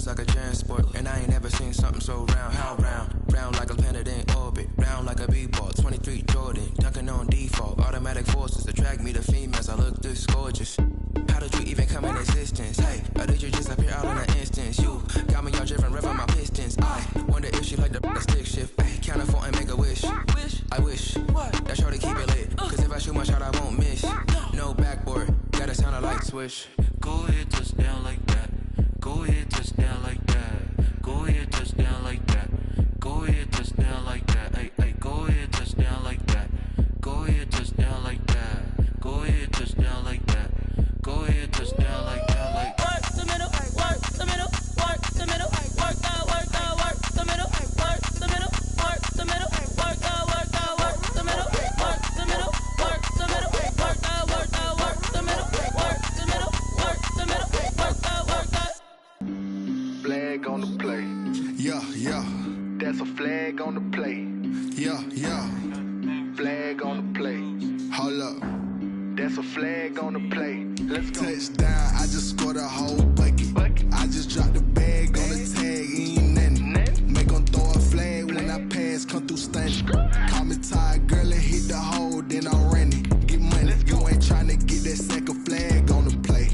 looks like a transport. And I ain't never seen something so round. How round? Round like a planet in orbit. Round like a b-ball. 23 Jordan. Dunking on default. Automatic forces attract me to females. I look this gorgeous. How did you even come in existence? Hey, or did you just appear out in an instance? You got me all driven, revving my pistons. I wonder if she like the stick shift. Ay, count a four and make a wish. I wish that shorty keep it lit. Cause if I shoot my shot, I won't miss. No backboard, gotta sound a light switch. Go ahead, touch down like that. Go ahead, touch down like that. Go ahead, touch down like that. Go ahead, touch down like that. Ay, ay, go ahead, touch down like that. Go ahead, touch down like that. Go ahead, touch down like that. Go ahead, touch down like that. Like work the middle, work the middle, work the middle, work the middle, work the middle, work the middle, work the middle, work the middle, work the middle, work the middle, work the middle, work the middle, work the middle. Flag on the play. Yeah, yeah. That's a flag on the play. Yeah, yeah. Flag on the play. Hold up. That's a flag on the play. Let's go. Touchdown, I just scored a whole bucket. I just dropped the bag on the tag, ain't nothing. Make 'em throw a flag when I pass, come through stunning. Call me tired, girl, and hit the hole, then I'm running. Get money, you ain't tryna get that second flag on the play.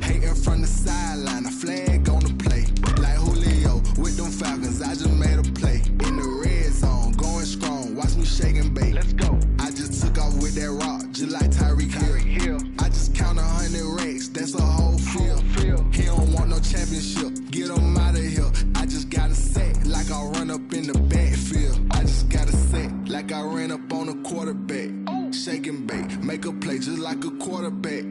Hating from the sideline, a flag on the play. Like Julio with them Falcons, I just made a play. In the red zone, going strong, watch me shake and bake. Let's go. I just took off with that rock, just like Tyreek Hill. I just count 100 racks, that's a whole field. He don't want no championship, get him out of here. I just got a set, like I run up in the backfield. I just got a set, like I ran up on a quarterback. Shake and bake, make a play just like a quarterback.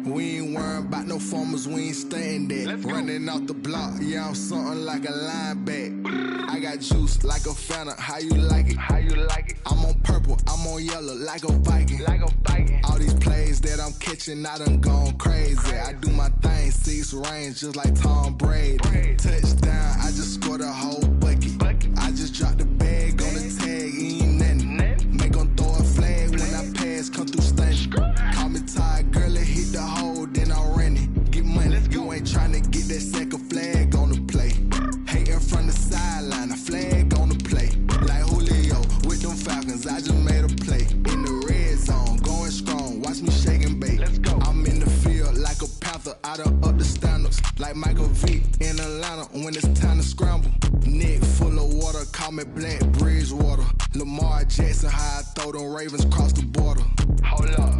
We ain't worrying about no formers, we ain't staying there. Running off the block, yeah, I'm something like a linebacker. I got juice like a Fanta, how you like it? How you like it? I'm on purple, I'm on yellow, like a Viking. Like a Viking. All these plays that I'm catching, I done gone crazy. I do my thing, 6 range, just like Tom Brady. Touchdown, I just scored a whole bucket. I just dropped the bag on the tag, ain't nothing. Make 'em throw a flag when I pass, come through stunning. Call me tired, girl, and hit the hole, then I'm running. Get money, you ain't tryna get that second flag on the play. Hating from the sideline, a flag on the play. Like Julio with them Falcons, I just made a play. In the red zone, going strong, watch me shake and bake. Let's go. I'm in the field like a Panther, I done up the standards. Like Michael Vick in Atlanta when it's time to scramble. Neck full of water, call me Black Bridgewater. Lamar Jackson, how I throw them Ravens across the border. Hold up.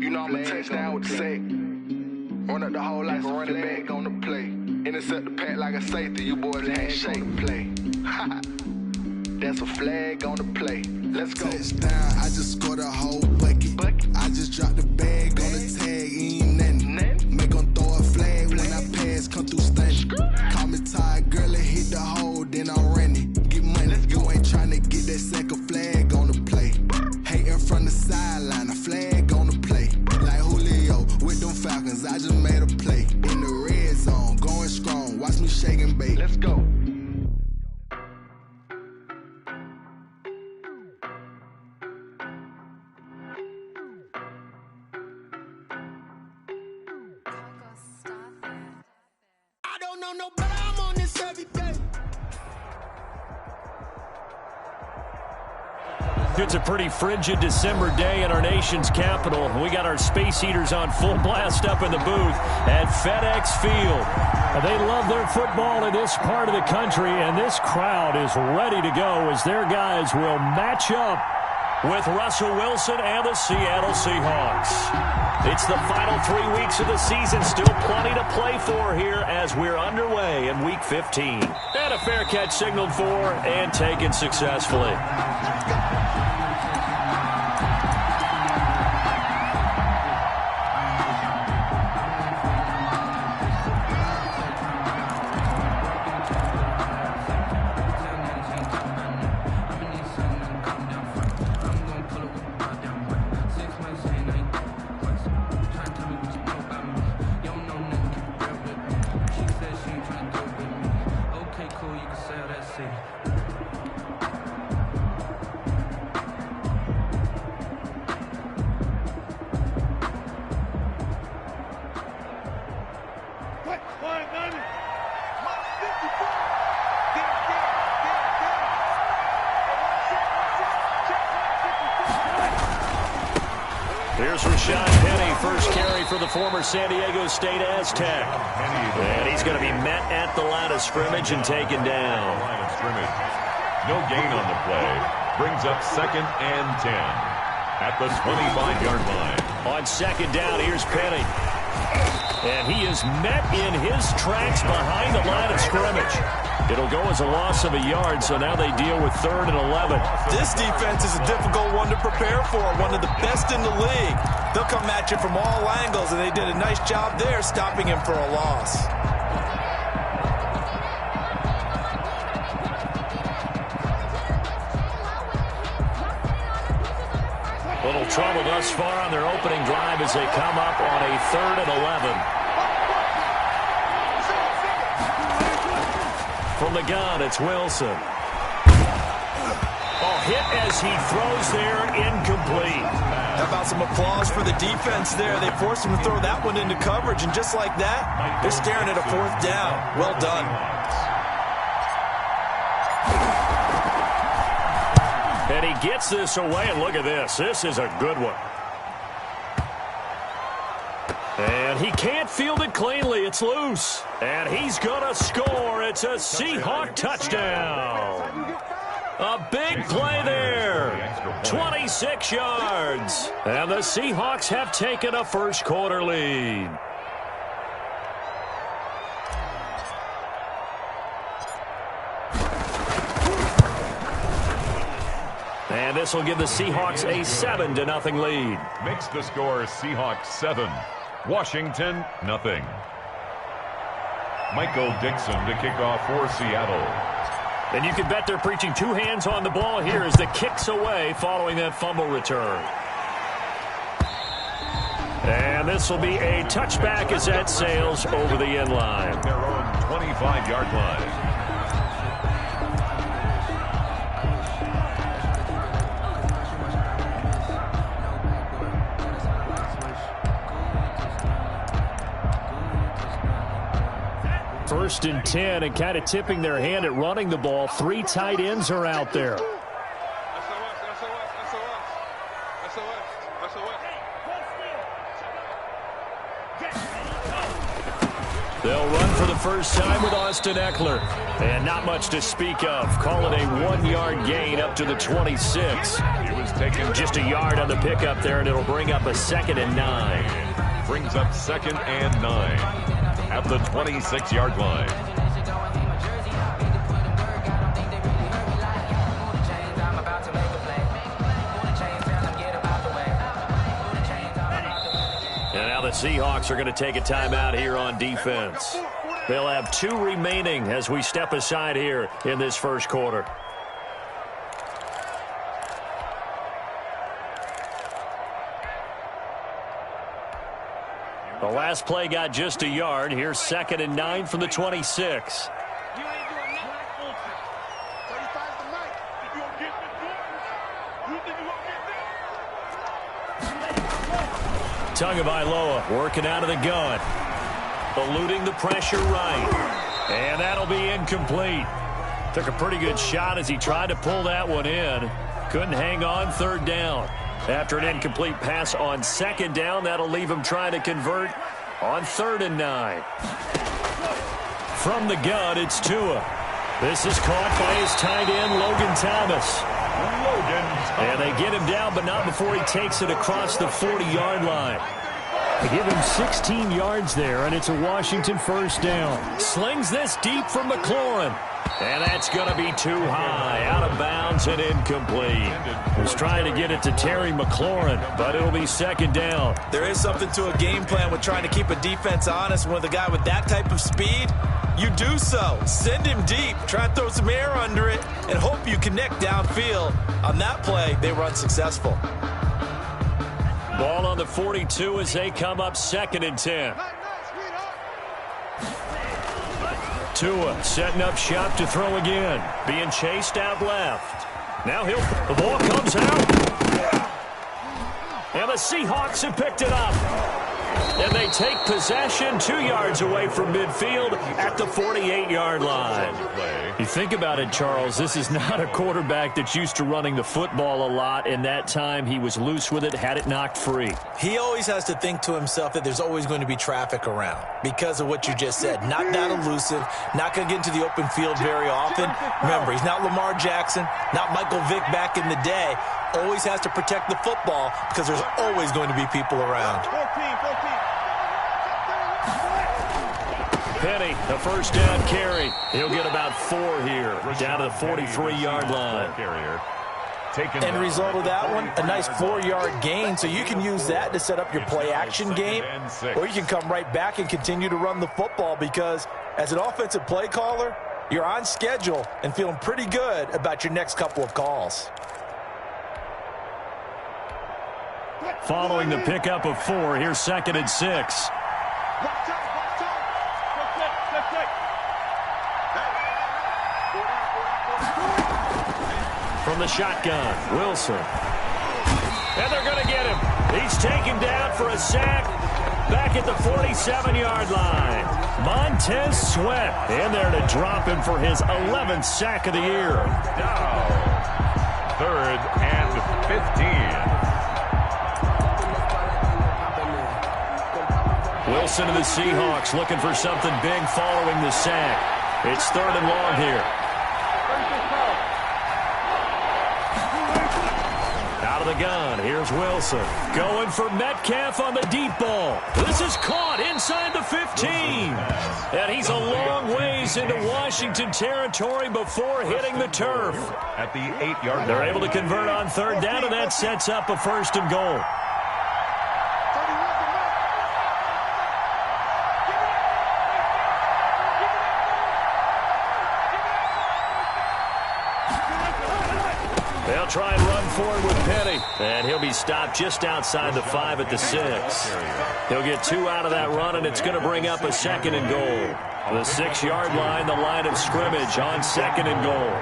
You know I'm a touchdown with the sack. Run up the hole like a running back on the play. Intercept the pack like a safety. You boys handshake play. That's a flag on the play. Let's go. Touchdown, I just scored a whole bucket. I just dropped the bag on the tag, ain't nothing. Make 'em throw a flag when I pass, come through stunning. Call me tired, girl, and hit the hole, then I'm running. Get money, you ain't tryna get that second flag on the play. Hating from the sideline, a flag on the play. Like Julio with them Falcons, I just made a play. In the red zone, going strong, watch me shake and bake. Let's go. I don't know no better, I'm on this every day. It's a pretty frigid December day in our nation's capital. We got our space heaters on full blast up in the booth at FedEx Field. They love their football in this part of the country, and this crowd is ready to go as their guys will match up with Russell Wilson and the Seattle Seahawks. It's the final 3 weeks of the season. Still plenty to play for here as we're underway in Week 15. And a fair catch signaled for and taken successfully. Here's Rashad Penny, first carry for the former San Diego State Aztec. And he's going to be met at the line of scrimmage and taken down. No gain on the play. Brings up 2nd and 10 at the 25-yard line. On 2nd down, here's Penny. And he is met in his tracks behind the line of scrimmage. It'll go as a loss of a yard, so now they deal with 3rd and 11. This defense is a difficult one to prepare for, one of the best in the league. They'll come at you from all angles, and they did a nice job there stopping him for a loss. Little trouble thus far on their opening drive as they come up on a 3rd and 11. From the gun, it's Wilson. Hit as he throws there, incomplete. How about some applause for the defense there? They forced him to throw that one into coverage, and just like that, they're staring at a 4th down. Well done. And he gets this away, and look at this. This is a good one. And he can't field it cleanly. It's loose. And he's going to score. It's a Seahawk touchdown. A big play there. 26 yards. And the Seahawks have taken a first-quarter lead. And this will give the Seahawks a 7-0 lead. Makes the score Seahawks 7. Washington, nothing. Michael Dixon to kick off for Seattle. And you can bet they're preaching 2 hands on the ball here as the kick's away following that fumble return. And this will be a touchback as that sails over the end line. Their own 25-yard line. First and 10, and kind of tipping their hand at running the ball. 3 tight ends are out there. They'll run for the first time with Austin Eckler. And not much to speak of. Call it a 1-yard gain up to the 26. It was taken just a yard on the pickup there, and it'll bring up a 2nd and 9. Brings up 2nd and 9. At the 26-yard line. And now the Seahawks are going to take a timeout here on defense. They'll have 2 remaining as we step aside here in this first quarter. The last play got just a yard. Here's 2nd and 9 from the 26. Tagovailoa working out of the gun. Eluding the pressure right. And that'll be incomplete. Took a pretty good shot as he tried to pull that one in. Couldn't hang on, 3rd down. After an incomplete pass on 2nd down, that'll leave him trying to convert on 3rd and 9. From the gun, it's Tua. This is caught by his tight end, Logan Thomas. And they get him down, but not before he takes it across the 40-yard line. They give him 16 yards there, and it's a Washington first down. Slings this deep from McLaurin. And that's going to be too high, out of bounds and incomplete. Was trying to get it to Terry McLaurin, but it'll be 2nd down. There is something to a game plan with trying to keep a defense honest. With a guy with that type of speed, you do so. Send him deep, try and throw some air under it, and hope you connect downfield. On that play, they were unsuccessful. Ball on the 42 as they come up 2nd and 10. Tua setting up shop to throw again. Being chased out left. Now the ball comes out. And the Seahawks have picked it up. And they take possession 2 yards away from midfield at the 48-yard line. You think about it, Charles, this is not a quarterback that's used to running the football a lot. In that time, he was loose with it, had it knocked free. He always has to think to himself that there's always going to be traffic around because of what you just said. Not that elusive, not going to get into the open field very often. Remember, he's not Lamar Jackson, not Michael Vick back in the day. Always has to protect the football because there's always going to be people around. Penny, the first down carry. He'll get about 4 here, down to the 43-yard line. End result of that one, a nice 4-yard gain, so you can use that to set up your play-action game, or you can come right back and continue to run the football because as an offensive play caller, you're on schedule and feeling pretty good about your next couple of calls. Following the pickup of 4, here's 2nd and 6. From the shotgun, Wilson. And they're going to get him. He's taken down for a sack back at the 47-yard line. Montez Sweat in there to drop him for his 11th sack of the year. Now, 3rd and 15. Wilson and the Seahawks looking for something big following the sack. It's 3rd and long here. Out of the gun, here's Wilson. Going for Metcalf on the deep ball. This is caught inside the 15. And he's a long ways into Washington territory before hitting the turf. At the 8-yard line. They're able to convert on 3rd down, and that sets up a 1st and goal. They'll try and run forward with Penny. And he'll be stopped just outside the 5 at the 6. He'll get 2 out of that run, and it's going to bring up a 2nd and goal. The 6-yard line, the line of scrimmage on 2nd and goal.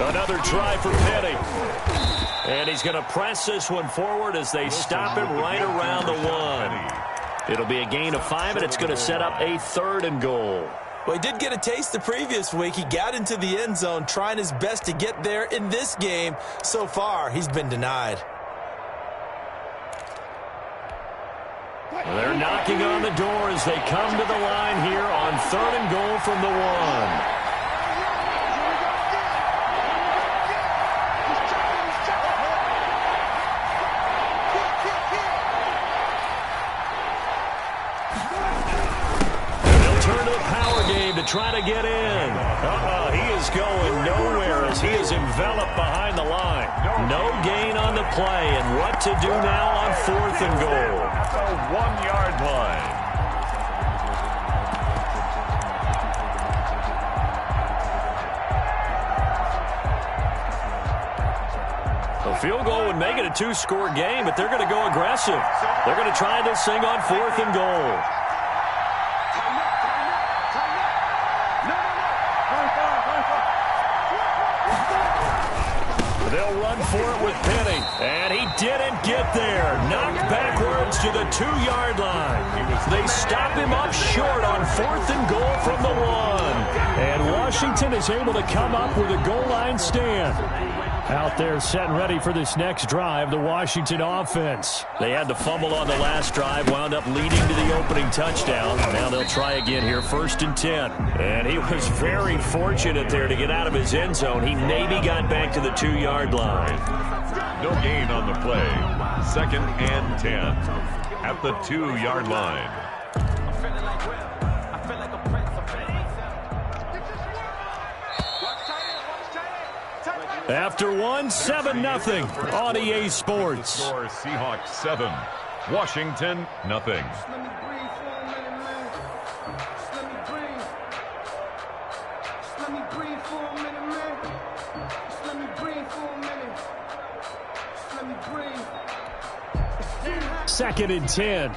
Another try for Penny. And he's going to press this one forward as they stop him right around the 1. It'll be a gain of 5, and it's going to set up a 3rd and goal. Well, he did get a taste the previous week. He got into the end zone trying his best to get there in this game. So far, he's been denied. They're knocking on the door as they come to the line here on 3rd and goal from the 1. Try to get in. He is going nowhere as he is enveloped behind the line. No gain on the play, and what to do now on 4th and goal. At the 1-yard line. A field goal would make it a 2-score game, but they're going to go aggressive. They're going to try this thing on 4th and goal. They'll run for it with Penny, and he didn't get there. Knocked backwards to the 2-yard line. They stop him up short on 4th and goal from the 1. And Washington is able to come up with a goal line stand. Out there set and ready for this next drive, the Washington offense. They had the fumble on the last drive, wound up leading to the opening touchdown. Now they'll try again here, 1st and 10. And he was very fortunate there to get out of his end zone. He maybe got back to the 2-yard line. No gain on the play. 2nd and 10 at the 2-yard line. After 1, 7-0 on EA Sports. Score Seahawks 7, Washington nothing. Second and 10.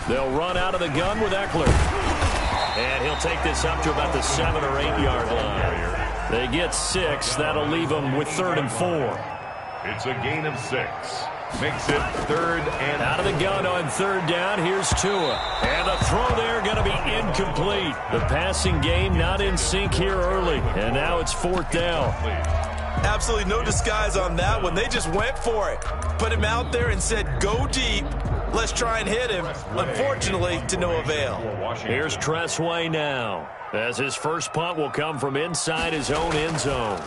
They'll run out of the gun with Eckler. And he'll take this up to about the 7 or 8 yard line. They get 6. That'll leave them with 3rd and 4. It's a gain of 6. Makes it 3rd and... Out of the gun on 3rd down. Here's Tua. And the throw there going to be incomplete. The passing game not in sync here early. And now it's 4th down. Absolutely no disguise on that one. They just went for it. Put him out there and said, go deep. Let's try and hit him. Unfortunately, to no avail. Here's Tressway now, as his first punt will come from inside his own end zone.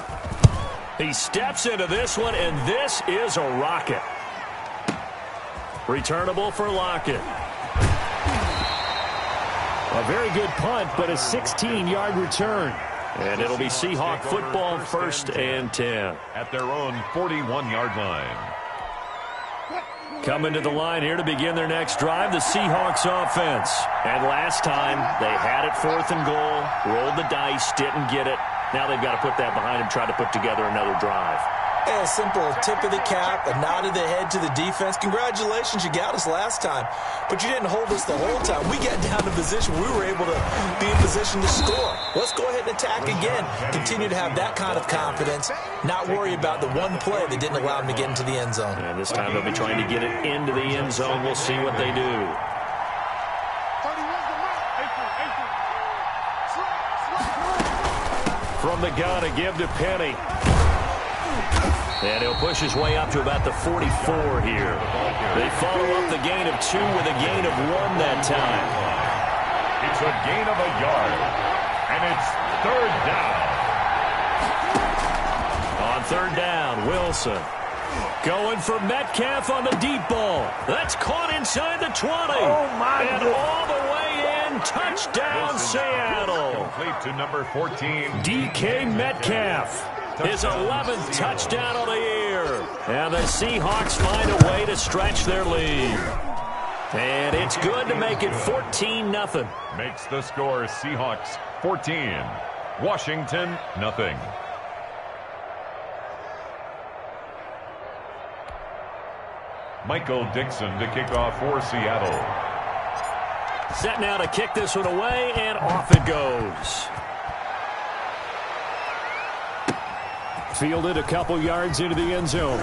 He steps into this one, and this is a rocket. Returnable for Lockett. A very good punt, but a 16-yard return. And it'll be Seahawk football, 1st and 10. At their own 41-yard line. Coming to the line here to begin their next drive, the Seahawks offense. And last time, they had it 4th and goal, rolled the dice, didn't get it. Now they've got to put that behind them, try to put together another drive. A simple tip of the cap, a nod of the head to the defense. Congratulations, you got us last time, but you didn't hold us the whole time. We got down to position. We were able to be in position to score. Let's go ahead and attack again. Continue to have that kind of confidence, not worry about the one play that didn't allow them to get into the end zone. And this time they'll be trying to get it into the end zone. We'll see what they do. From the gun, a give to Penny. And he'll push his way up to about the 44 here. They follow up the gain of 2 with a gain of 1 that time. It's a gain of a yard. And it's 3rd down. On 3rd down, Wilson. Going for Metcalf on the deep ball. That's caught inside the 20. Oh, my and God. all the way in. Touchdown, Seattle. Complete to number 14. DK Metcalf. His 11th touchdown of the year. And the Seahawks find a way to stretch their lead. And it's good to make it 14-0. Makes the score Seahawks 14. Washington, nothing. Michael Dixon to kick off for Seattle. Set now to kick this one away, and off it goes. Fielded a couple yards into the end zone.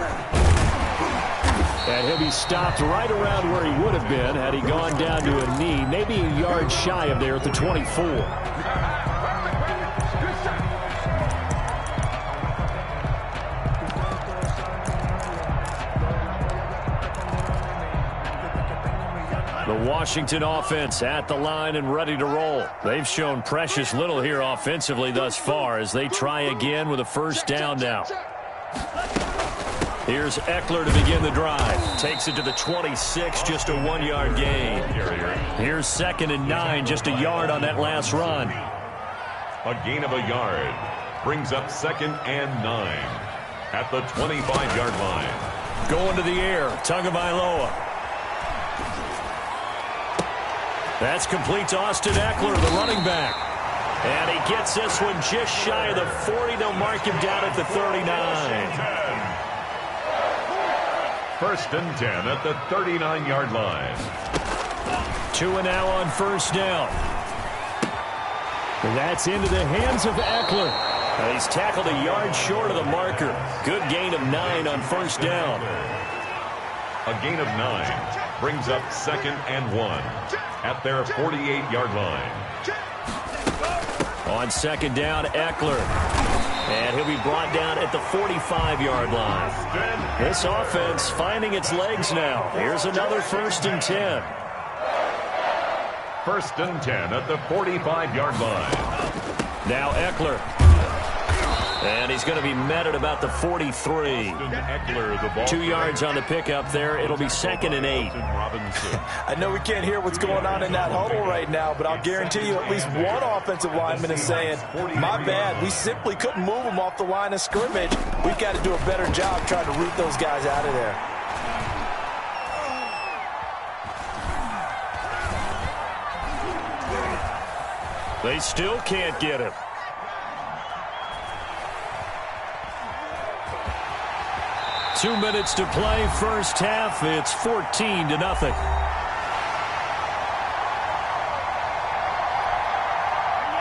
And he'll be stopped right around where he would have been had he gone down to a knee, maybe a yard shy of there at the 24. The Washington offense at the line and ready to roll. They've shown precious little here offensively thus far as they try again with a 1st down now. Here's Eckler to begin the drive. Takes it to the 26, just a 1-yard gain. Here's 2nd and 9, just a yard on that last run. A gain of a yard. Brings up 2nd and 9 at the 25-yard line. Going to the air, Tagovailoa. That's complete to Austin Eckler, the running back. And he gets this one just shy of the 40. They'll mark him down at the 39. 1st and 10 at the 39-yard line. 2 and now on 1st down. And that's into the hands of Eckler. He's tackled a yard short of the marker. Good gain of 9 on 1st down. A gain of 9 brings up 2nd and 1 at their 48-yard line. On 2nd down, Eckler. And he'll be brought down at the 45-yard line. This offense finding its legs now. Here's another 1st and 10. 1st and 10 at the 45-yard line. Now Eckler. And he's going to be met at about the 43. Eckler, the ball 2 yards on the pickup there. It'll be 2nd and 8. I know we can't hear what's going on in that huddle right now, but I'll guarantee you at least one offensive lineman is saying, my bad, we simply couldn't move them off the line of scrimmage. We've got to do a better job trying to root those guys out of there. They still can't get him. Two minutes to play, 1st half. It's 14-0.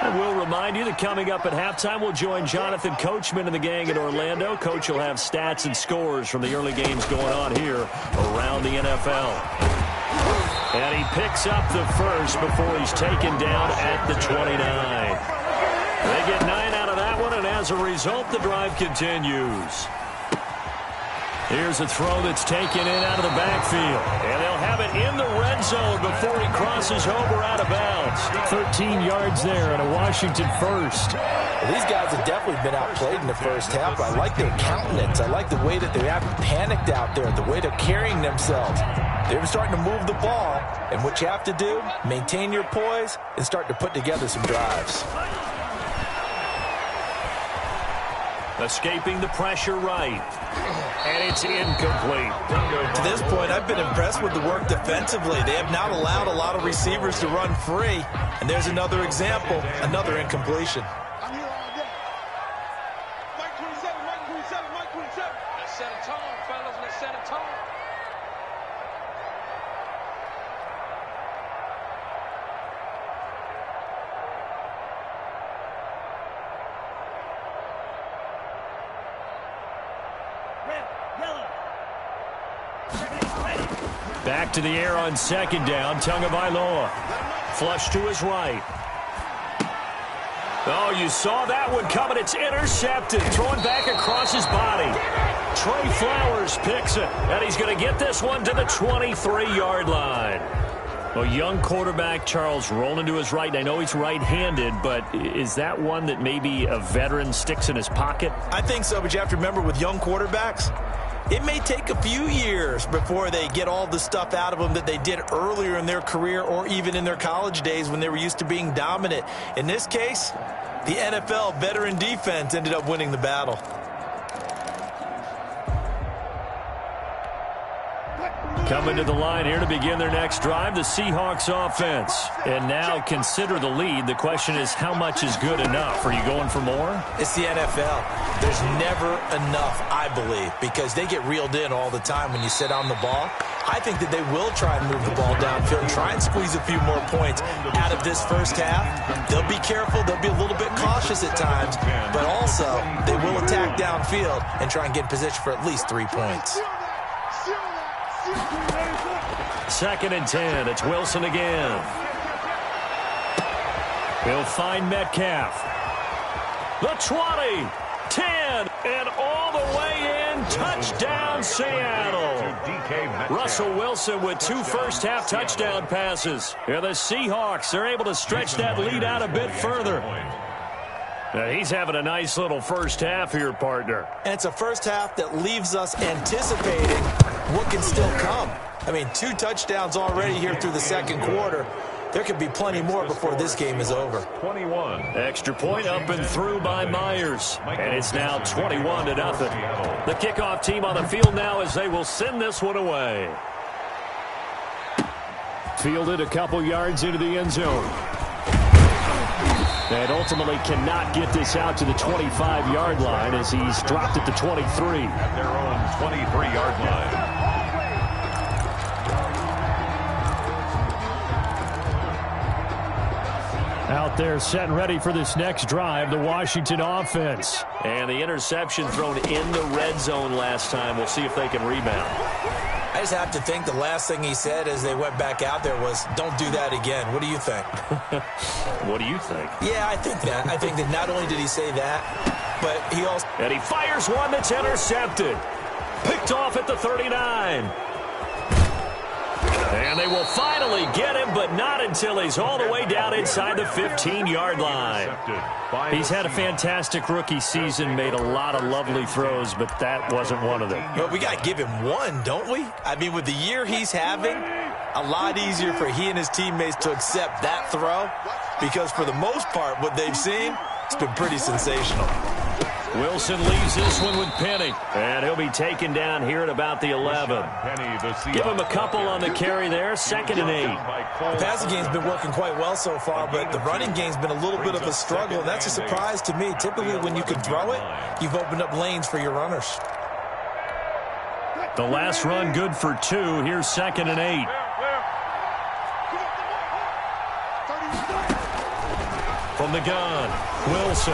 And we'll remind you that coming up at halftime, we'll join Jonathan Coachman and the gang in Orlando. Coach will have stats and scores from the early games going on here around the NFL. And he picks up the first before he's taken down at the 29. They get 9 out of that one, and as a result, the drive continues. Here's a throw that's taken in out of the backfield. And they'll have it in the red zone before he crosses over out of bounds. 13 yards there and a Washington first. Well, these guys have definitely been outplayed in the first half. I like their countenance. I like the way that they haven't panicked out there, the way they're carrying themselves. They're starting to move the ball. And what you have to do, maintain your poise and start to put together some drives. Escaping the pressure right. And it's incomplete. To this point, I've been impressed with the work defensively. They have not allowed a lot of receivers to run free. And there's another example, another incompletion. I'm here all day. Mike 27, Mike 27, Mike 27. Let's set a tone, fellas. Let's set a tone. Back to the air on second down. Tagovailoa. Flush to his right. Oh, you saw that one coming. It's intercepted. Thrown back across his body. Trey Flowers picks it. And he's going to get this one to the 23-yard line. Well, young quarterback Charles rolling to his right. And I know he's right-handed, but is that one that maybe a veteran sticks in his pocket? I think so, but you have to remember with young quarterbacks, it may take a few years before they get all the stuff out of them that they did earlier in their career or even in their college days when they were used to being dominant. In this case, the NFL veteran defense ended up winning the battle. Coming to the line here to begin their next drive, the Seahawks offense. And now consider the lead. The question is, how much is good enough? Are you going for more? It's the NFL. There's never enough, I believe, because they get reeled in all the time when you sit on the ball. I think that they will try and move the ball downfield and try and squeeze a few more points out of this first half. They'll be careful. They'll be a little bit cautious at times, but also they will attack downfield and try and get in position for at least 3 points. 2nd and 10. It's Wilson again. He'll find Metcalf. The 20, 10, and all the way in. Touchdown, Seattle. Russell Wilson with 2 first-half touchdown passes. And the Seahawks are able to stretch that lead out a bit further. Now, he's having a nice little first half here, partner. And it's a first half that leaves us anticipating what can still come. I mean, 2 touchdowns already here through the second quarter. There could be plenty more before this game is over. 21. Extra point up and through by Myers. And it's now 21-0. The kickoff team on the field now as they will send this one away. Fielded a couple yards into the end zone. And ultimately cannot get this out to the 25-yard line as he's dropped at the 23. At their own 23-yard line. Out there set and ready for this next drive, the Washington offense. And the interception thrown in the red zone last time. We'll see if they can rebound. I just have to think the last thing he said as they went back out there was, don't do that again. What do you think? What do you think? Yeah, I think that. I think that not only did he say that, but he also... And he fires one that's intercepted. Picked off at the 39. And they will finally get him, but not until he's all the way down inside the 15-yard line. He's had a fantastic rookie season, made a lot of lovely throws, but that wasn't one of them. But we got to give him one, don't we? I mean, with the year he's having, a lot easier for he and his teammates to accept that throw, because for the most part, what they've seen, it's been pretty sensational. Wilson leaves this one with Penny, and he'll be taken down here at about the 11. Give him a couple on the carry there, 2nd and 8. The passing game's been working quite well so far, but the running game's been a little bit of a struggle, and that's a surprise to me. Typically, when you can throw it, you've opened up lanes for your runners. The last run good for 2. Here's 2nd and 8. From the gun. Wilson.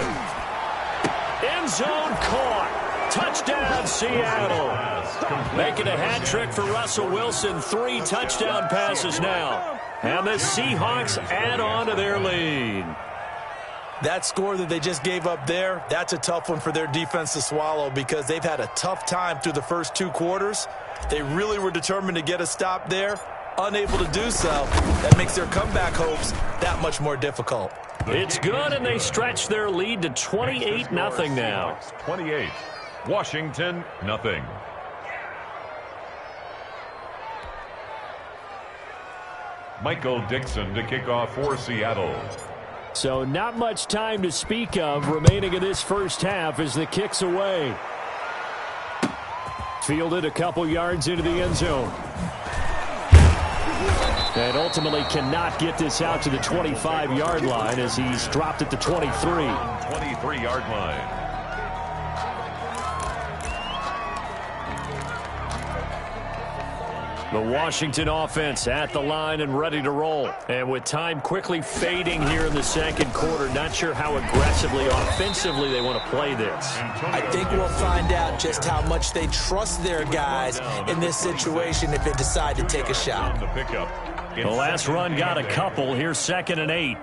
End zone caught. Touchdown, Seattle. Making a hat trick for Russell Wilson. 3 touchdown passes now. And the Seahawks add on to their lead. That score that they just gave up there, that's a tough one for their defense to swallow because they've had a tough time through the first 2 quarters. They really were determined to get a stop there. Unable to do so, that makes their comeback hopes that much more difficult. It's good, and they stretch their lead to 28-0 now. 28. Washington, nothing. Michael Dixon to kick off for Seattle. So not much time to speak of remaining in this first half as the kick's away. Fielded a couple yards into the end zone. And ultimately cannot get this out to the 25-yard line as he's dropped at the 23. 23-yard line. The Washington offense at the line and ready to roll. And with time quickly fading here in the second quarter, not sure how aggressively, offensively they want to play this. I think we'll find out just how much they trust their guys in this situation if they decide to take a shot. The last run got a couple. Here's 2nd and 8.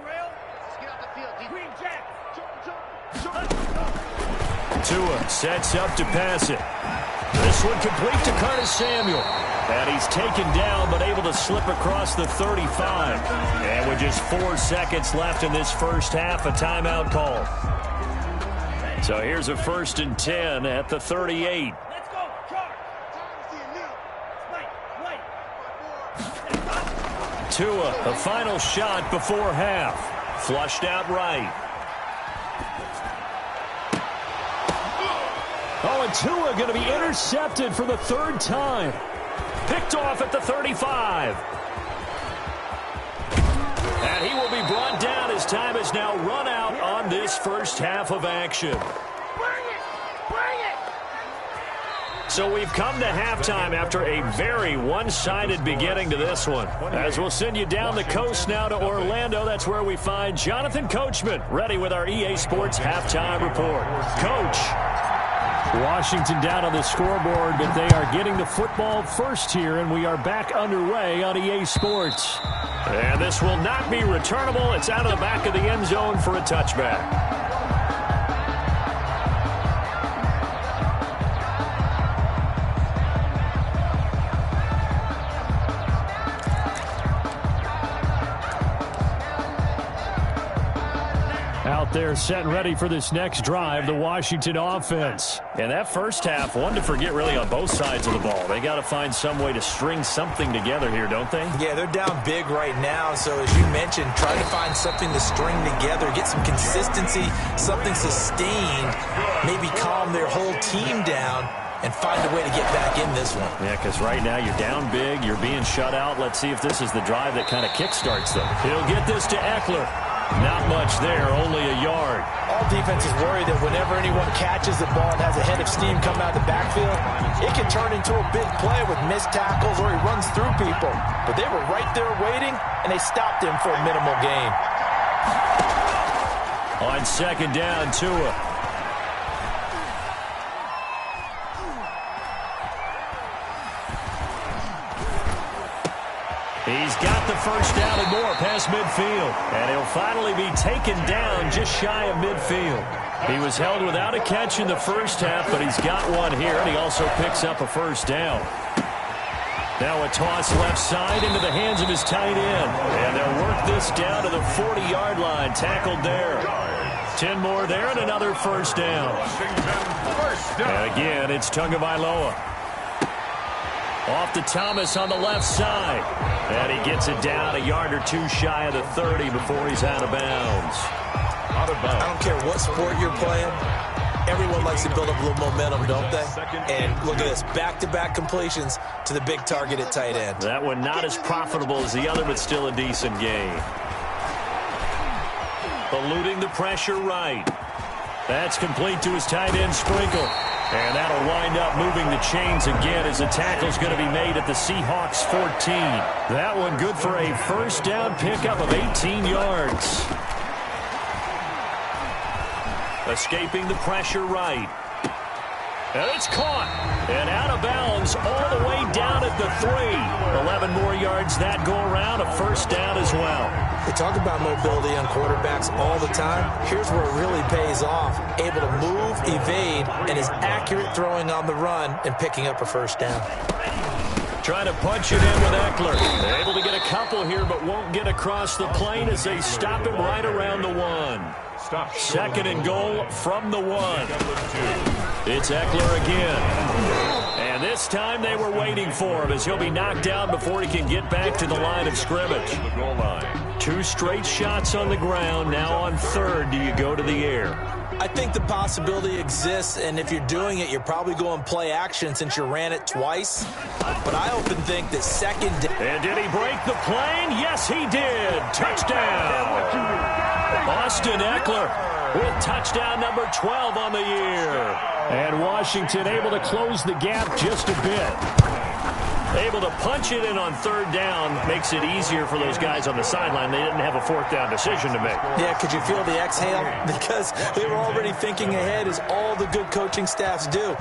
Tua sets up to pass it. This one complete to Curtis Samuel. And he's taken down but able to slip across the 35. And with just 4 seconds left in this first half, a timeout call. So here's a 1st and 10 at the 38. Tua, a final shot before half. Flushed out right. Oh, and Tua going to be intercepted for the 3rd time. Picked off at the 35. And he will be brought down as time has now run out on this first half of action. So we've come to halftime after a very one-sided beginning to this one. As we'll send you down the coast now to Orlando, that's where we find Jonathan Coachman, ready with our EA Sports Halftime Report. Coach. Washington down on the scoreboard, but they are getting the football first here, and we are back underway on EA Sports. And this will not be returnable. It's out of the back of the end zone for a touchback. Out there set and ready for this next drive, the Washington offense. And that first half, one to forget really on both sides of the ball. They got to find some way to string something together here, don't they? Yeah, they're down big right now. So as you mentioned, try to find something to string together, get some consistency, something sustained, maybe calm their whole team down and find a way to get back in this one. Yeah, because right now you're down big, you're being shut out. Let's see if this is the drive that kind of kickstarts them. He'll get this to Eckler. Not much there, only a yard. All defenses worry that whenever anyone catches the ball and has a head of steam come out of the backfield, it can turn into a big play with missed tackles or he runs through people. But they were right there waiting, and they stopped him for a minimal gain. On 2nd down, Tua. He's got the first down and more past midfield. And he'll finally be taken down just shy of midfield. He was held without a catch in the first half, but he's got one here, and he also picks up a first down. Now a toss left side into the hands of his tight end. And they'll work this down to the 40-yard line, tackled there. 10 more there and another first down. And again, it's Tagovailoa. Off to Thomas on the left side. And he gets it down a yard or two shy of the 30 before he's out of bounds. I don't care what sport you're playing. Everyone likes to build up a little momentum, don't they? And look at this, back-to-back completions to the big target at tight end. That one not as profitable as the other, but still a decent gain. Eluding the pressure right. That's complete to his tight end, Sprinkle. And that'll wind up moving the chains again as the tackle's going to be made at the Seahawks 14. That one good for a first down pickup of 18 yards. Escaping the pressure right. And it's caught. And out of bounds all the way down at the 3. 11 more yards that go around. A first down as well. We talk about mobility on quarterbacks all the time. Here's where it really pays off. Able to move, evade, and is accurate throwing on the run and picking up a first down. Trying to punch it in with Eckler. They're able to get a couple here, but won't get across the plane as they stop him right around the 1. Second and goal from the 1. It's Eckler again. And this time they were waiting for him as he'll be knocked down before he can get back to the line of scrimmage. 2 straight shots on the ground. Now on third, do you go to the air? I think the possibility exists, and if you're doing it, you're probably going play action since you ran it twice. But I often think that second... And did he break the plane? Yes, he did. Touchdown. Austin Eckler with touchdown number 12 on the year. And Washington able to close the gap just a bit. Able to punch it in on third down makes it easier for those guys on the sideline. They didn't have a fourth down decision to make. Yeah, could you feel the exhale? Because they were already thinking ahead, as all the good coaching staffs do.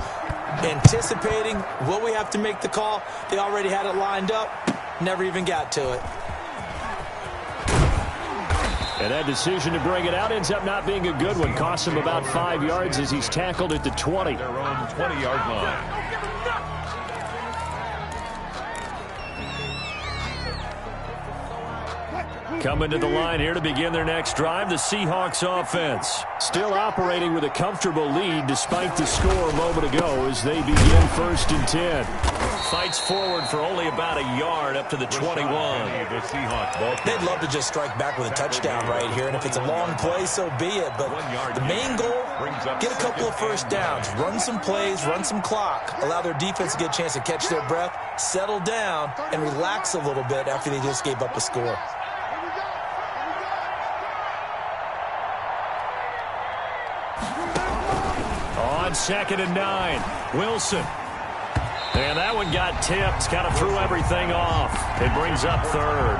Anticipating, will we have to make the call? They already had it lined up. Never even got to it. And that decision to bring it out ends up not being a good one. Costs him about 5 yards as he's tackled at the 20. Their own 20-yard line. Coming to the line here to begin their next drive, the Seahawks offense. Still operating with a comfortable lead despite the score a moment ago as they begin first and 10. Fights forward for only about a yard up to the 21. They'd love to just strike back with a touchdown right here, and if it's a long play, so be it. But the main goal, get a couple of first downs, run some plays, run some clock, allow their defense to get a chance to catch their breath, settle down, and relax a little bit after they just gave up a score. On 2nd and 9, Wilson. And that one got tipped, kind of threw everything off. It brings up third.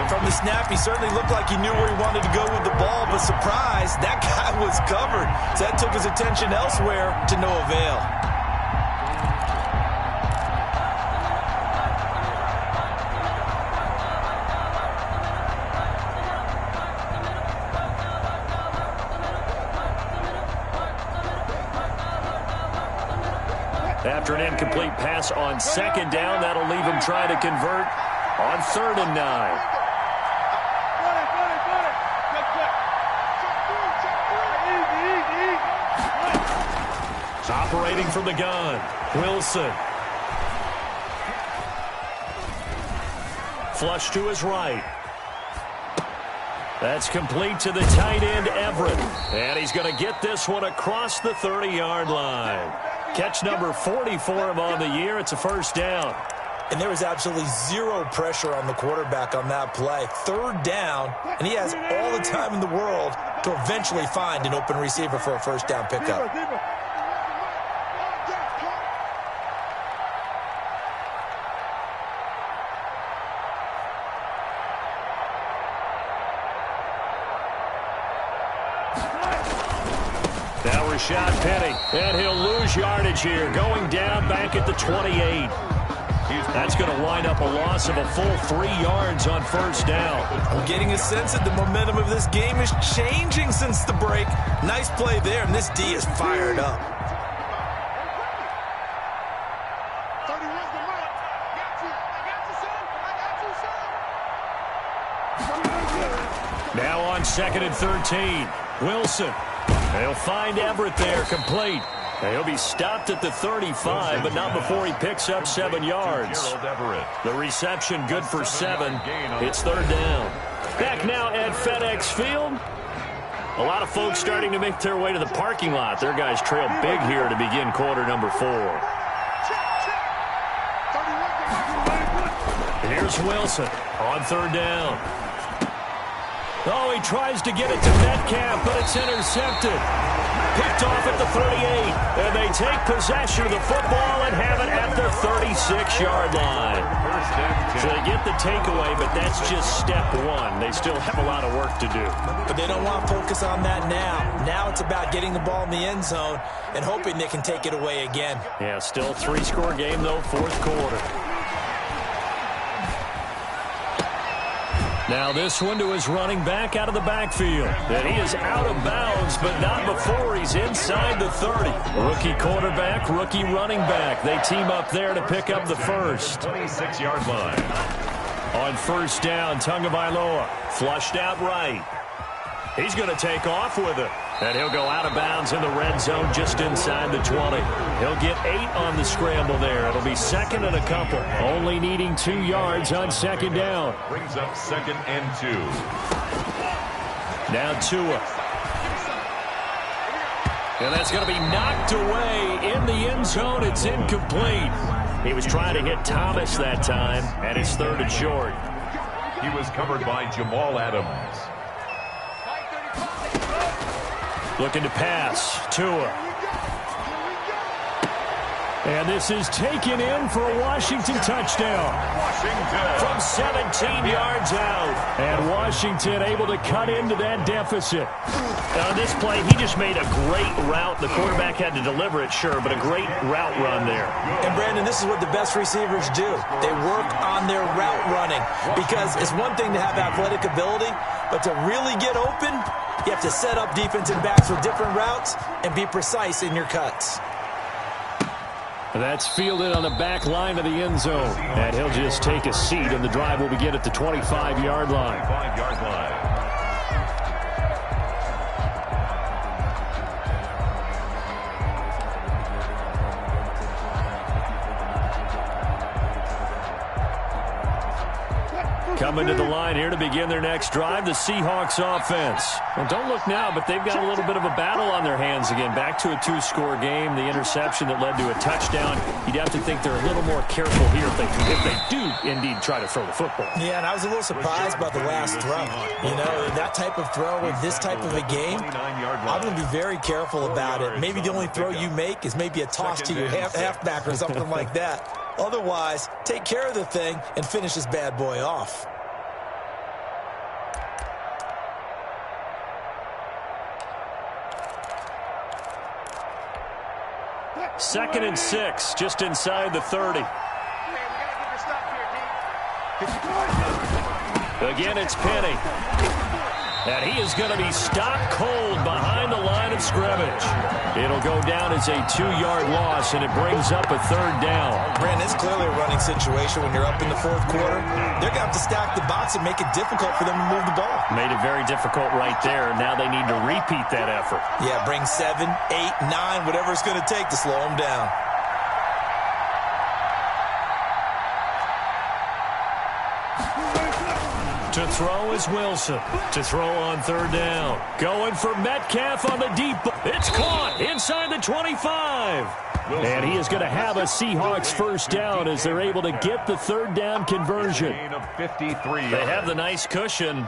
From the snap, he certainly looked like he knew where he wanted to go with the ball, but surprise, that guy was covered. So that took his attention elsewhere to no avail. After an incomplete pass on second down, that'll leave him trying to convert on 3rd and 9. Operating from the gun, Wilson. Flush to his right. That's complete to the tight end, Everett. And he's going to get this one across the 30-yard line. Catch number 40 for him on the year. It's a first down. And there was absolutely zero pressure on the quarterback on that play. 3rd down, and he has all the time in the world to eventually find an open receiver for a first down pickup. Now Rashad Penny, and he'll lose yardage here, going down back at the 28. That's going to wind up a loss of a full 3 yards on first down. I'm getting a sense that the momentum of this game is changing since the break. Nice play there, and this D is fired up. Now on 2nd and 13, Wilson. They'll find Everett there, complete. He'll be stopped at the 35, but not before he picks up 7 yards. The reception good for 7. It's 3rd down. Back now at FedEx Field. A lot of folks starting to make their way to the parking lot. Their guys trail big here to begin quarter number 4. Here's Wilson on 3rd down. Oh, he tries to get it to Metcalf, but it's intercepted. Picked off at the 38. And they take possession of the football and have it at the 36-yard line. So they get the takeaway, but that's just step one. They still have a lot of work to do. But they don't want to focus on that now. Now it's about getting the ball in the end zone and hoping they can take it away again. Yeah, still 3-score game, though, fourth quarter. Now this one to his running back out of the backfield. And he is out of bounds, but not before he's inside the 30. Rookie quarterback, rookie running back. They team up there to pick up the first. 26-yard line. On first down, Tagovailoa flushed out right. He's going to take off with it. And he'll go out of bounds in the red zone just inside the 20. He'll get 8 on the scramble there. It'll be second and a couple. Only needing 2 yards on second down. Brings up second and 2. Now Tua. And that's going to be knocked away in the end zone. It's incomplete. He was trying to hit Thomas that time, and it's third and short. He was covered by Jamal Adams. Looking to pass. Tua. And this is taken in for a Washington touchdown. From 17 yards out. And Washington able to cut into that deficit. On this play, he just made a great route. The quarterback had to deliver it, sure, but a great route run there. And, Brandon, this is what the best receivers do. They work on their route running. Because it's one thing to have athletic ability, but to really get open, you have to set up defensive backs with different routes and be precise in your cuts. That's fielded on the back line of the end zone. And he'll just take a seat, and the drive will begin at the 25-yard line. 25-yard line. Coming to the line here to begin their next drive, the Seahawks offense. Well, don't look now, but they've got a little bit of a battle on their hands again. Back to a 2-score game, the interception that led to a touchdown. You'd have to think they're a little more careful here if they do indeed try to throw the football. Yeah, and I was a little surprised about the last throw. You know, that type of throw in this type of a game, I'm going to be very careful about it. Maybe the only throw you make is maybe a toss to your halfback or something like that. Otherwise, take care of the thing and finish this bad boy off. Second and 6, just inside the 30. Again, it's Penny. And he is going to be stopped cold behind the line of scrimmage. It'll go down as a 2-yard loss, and it brings up a third down. Brandon, it's clearly a running situation when you're up in the fourth quarter. They're going to have to stack the box and make it difficult for them to move the ball. Made it very difficult right there. Now they need to repeat that effort. Yeah, bring 7, 8, 9, whatever it's going to take to slow them down. To throw is Wilson. To throw on third down. Going for Metcalf on the deep. It's caught inside the 25. And he is going to have a Seahawks first down as they're able to get the third down conversion. They have the nice cushion.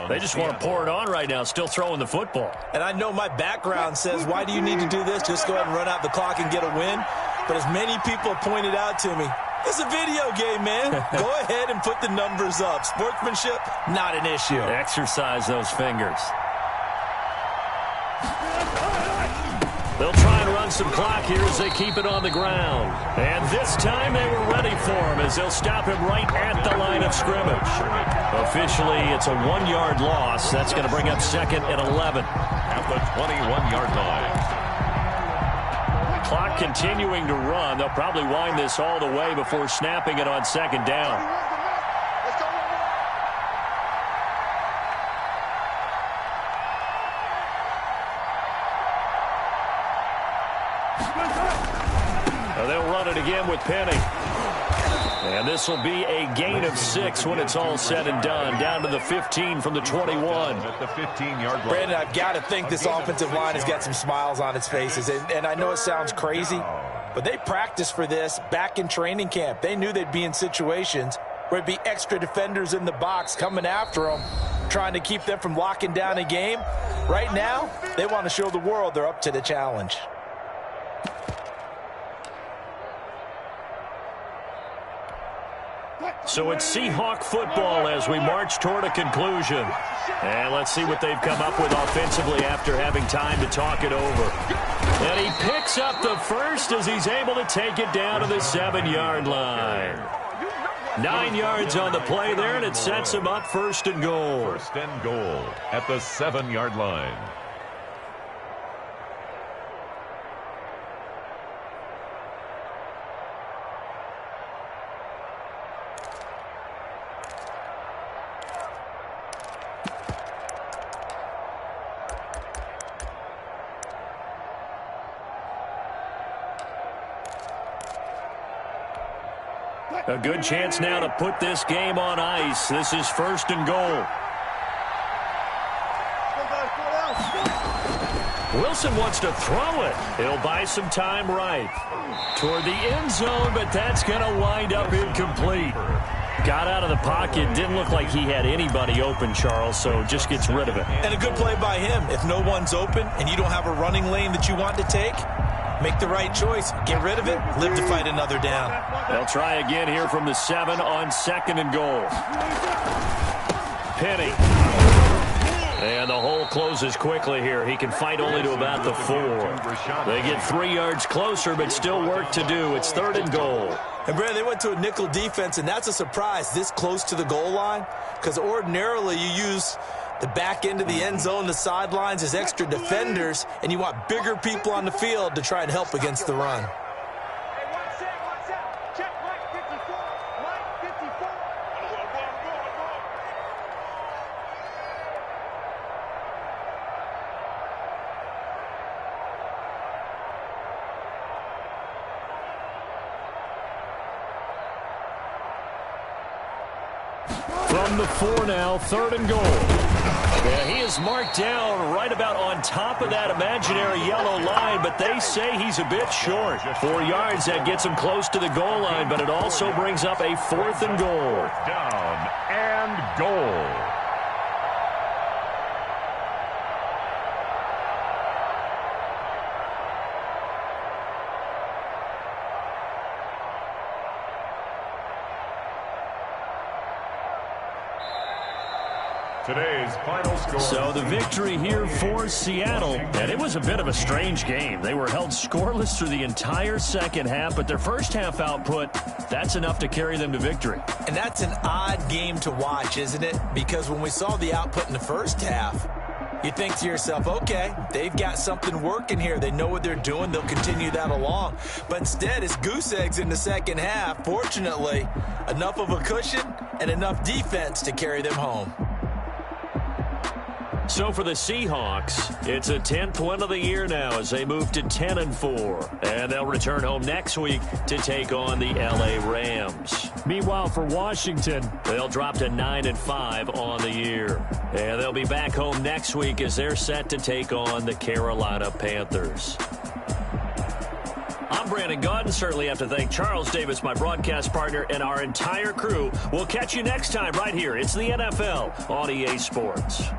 They just want to pour it on right now, still throwing the football. And I know my background says, why do you need to do this? Just go ahead and run out the clock and get a win. But as many people pointed out to me, it's a video game, man. Go ahead and put the numbers up. Sportsmanship, not an issue. Exercise those fingers. They'll try and run some clock here as they keep it on the ground. And this time they were ready for him as they'll stop him right at the line of scrimmage. Officially, it's a 1-yard loss. That's going to bring up second and 11. At the 21-yard line. Clock continuing to run. They'll probably wind this all the way before snapping it on second down. They'll run it again with Penny. And this will be a gain of 6 when it's all said and done. Down to the 15 from the 21. At the 15-yard line. Brandon, I've got to think this offensive line has got some smiles on its faces. And I know it sounds crazy, but they practiced for this back in training camp. They knew they'd be in situations where it'd be extra defenders in the box coming after them. trying to keep them from locking down a game. Right now, they want to show the world they're up to the challenge. So it's Seahawk football as we march toward a conclusion. And let's see what they've come up with offensively after having time to talk it over. And he picks up the first as he's able to take it down to the 7-yard line. 9 yards on the play there, and it sets him up first and goal. First and goal at the 7-yard line. A good chance now to put this game on ice. This is first and goal. Wilson wants to throw it. He'll buy some time right toward the end zone, but that's going to wind up incomplete. Got out of the pocket. Didn't look like he had anybody open, Charles, so just gets rid of it. And a good play by him. If no one's open and you don't have a running lane that you want to take, make the right choice. Get rid of it. Live to fight another down. They'll try again here from the 7 on second and goal. Penny. And the hole closes quickly here. He can fight only to about the 4. They get 3 yards closer, but still work to do. It's third and goal. And, Brad, they went to a nickel defense, and that's a surprise this close to the goal line, because ordinarily you use the back end of the end zone, the sidelines as extra defenders, and you want bigger people on the field to try and help against the run. From the 4 now, third and goal. Yeah, he is marked down right about on top of that imaginary yellow line, but they say he's a bit short. 4 yards, that gets him close to the goal line, but it also brings up a fourth and goal. Down and goal. Today's final score. So the victory here for Seattle, and it was a bit of a strange game. They were held scoreless through the entire second half, but their first half output, that's enough to carry them to victory. And that's an odd game to watch, isn't it? Because when we saw the output in the first half, you think to yourself, okay, they've got something working here. They know what they're doing. They'll continue that along. But instead, it's goose eggs in the second half. Fortunately, enough of a cushion and enough defense to carry them home. So for the Seahawks, it's a 10th win of the year now as they move to 10-4. And they'll return home next week to take on the LA Rams. Meanwhile, for Washington, they'll drop to 9-5 on the year. And they'll be back home next week as they're set to take on the Carolina Panthers. I'm Brandon Gaudin. Certainly have to thank Charles Davis, my broadcast partner, and our entire crew. We'll catch you next time right here. It's the NFL on EA Sports.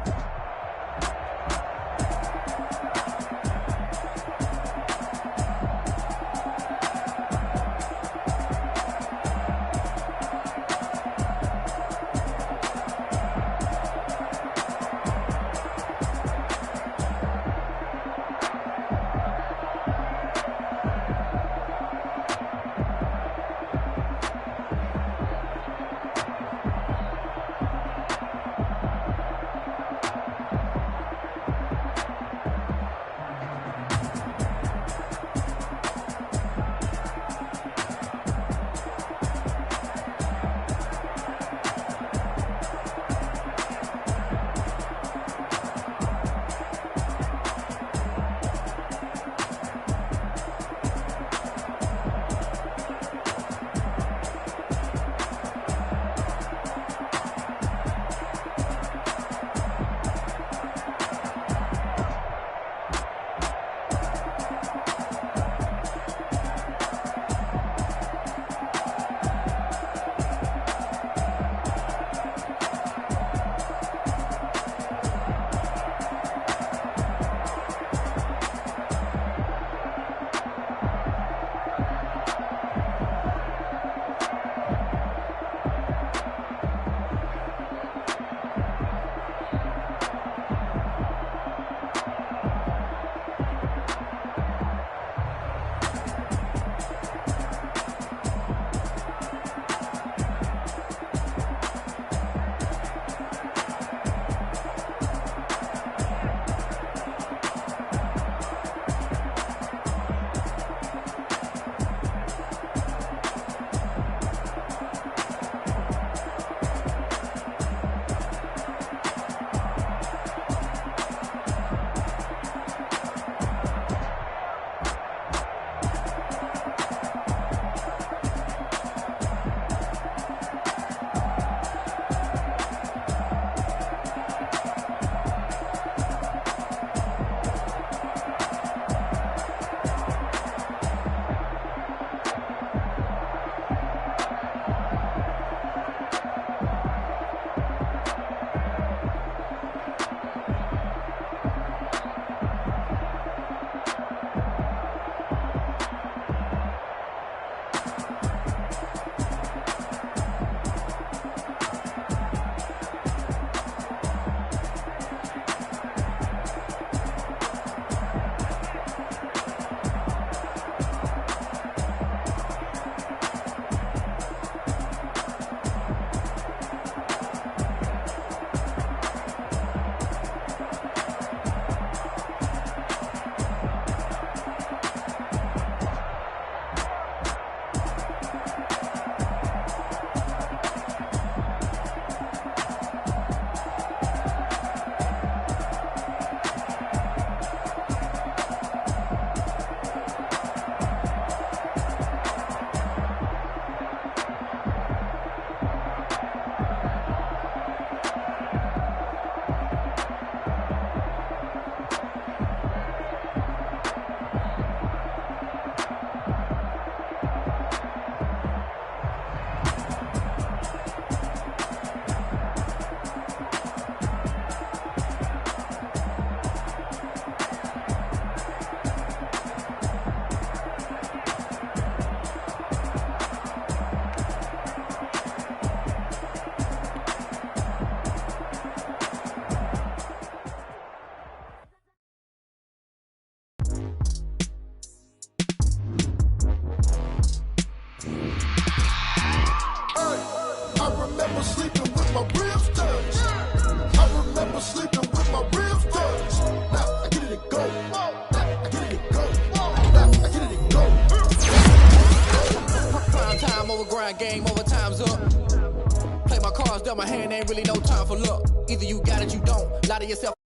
grind game, overtime's up. Play my cards, dealt my hand, ain't really no time for luck. Either you got it, you don't. Lie to yourself.